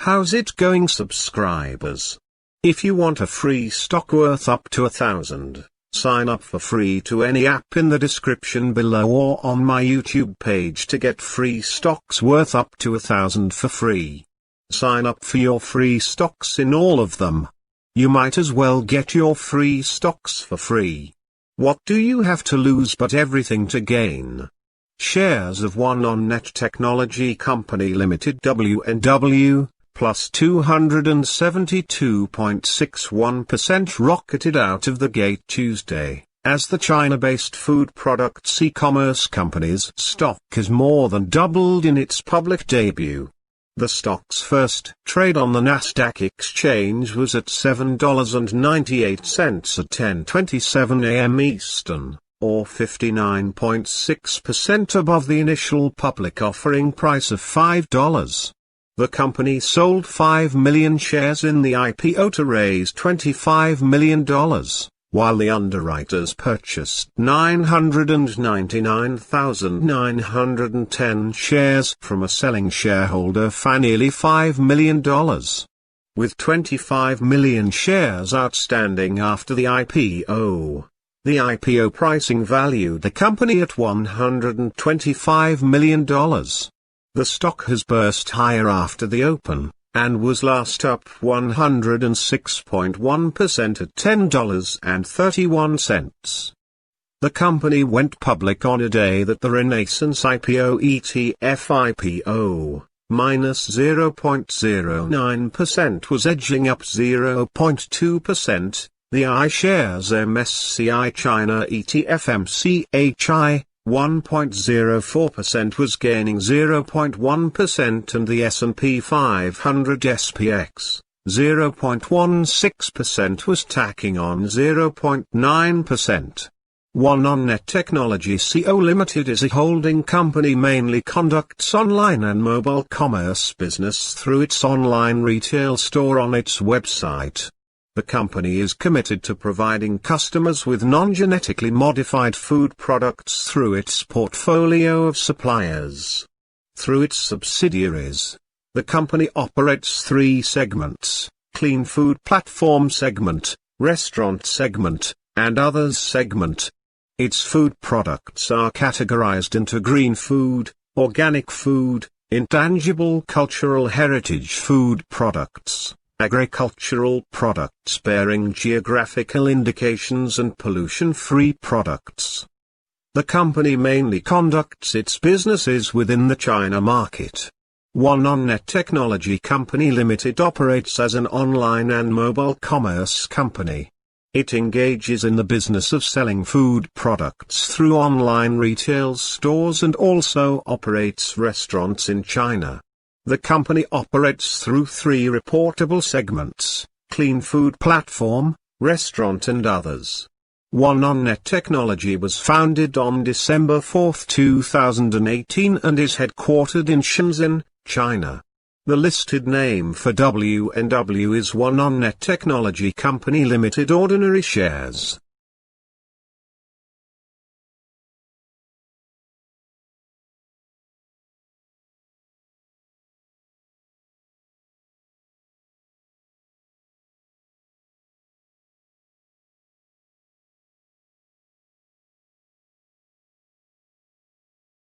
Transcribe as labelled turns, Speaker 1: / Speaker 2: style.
Speaker 1: How's it going, subscribers? If you want a free stock worth up to 1,000, sign up for free to any app in the description below or on my YouTube page to get free stocks worth up to 1,000 for free. Sign up for your free stocks in all of them. You might as well get your free stocks for free. What do you have to lose but everything to gain? Shares of Wunong Net Technology Company Limited WNW, plus 272.61% rocketed out of the gate Tuesday, as the China-based food products e-commerce company's stock has more than doubled in its public debut. The stock's first trade on the Nasdaq exchange was at $7.98 at 10:27 a.m. Eastern, or 59.6% above the initial public offering price of $5. The company sold 5 million shares in the IPO to raise $25 million, while the underwriters purchased 999,910 shares from a selling shareholder for nearly $5 million. With 25 million shares outstanding after the IPO, the IPO pricing valued the company at $125 million. The stock has burst higher after the open, and was last up 106.1% at $10.31. The company went public on a day that the Renaissance IPO ETF IPO, minus 0.09% was edging up 0.2%, the iShares MSCI China ETF MCHI, 1.04% was gaining 0.1% and the S&P 500 SPX, 0.16% was tacking on 0.9%. Wunong Net Technology Co. Limited is a holding company mainly conducts online and mobile commerce business through its online retail store on its website. The company is committed to providing customers with non-genetically modified food products through its portfolio of suppliers. Through its subsidiaries, the company operates three segments: Clean Food Platform segment, Restaurant segment, and Others segment. Its food products are categorized into green food, organic food, intangible cultural heritage food products, agricultural products bearing geographical indications, and pollution-free products. The company mainly conducts its businesses within the China market. Wunong Net Technology Company Limited operates as an online and mobile commerce company. It engages in the business of selling food products through online retail stores and also operates restaurants in China. The company operates through three reportable segments: Clean Food Platform, Restaurant and Others. Wunong Net Technology was founded on December 4, 2018 and is headquartered in Shenzhen, China. The listed name for WNW is Wunong Net Technology Company Limited Ordinary Shares.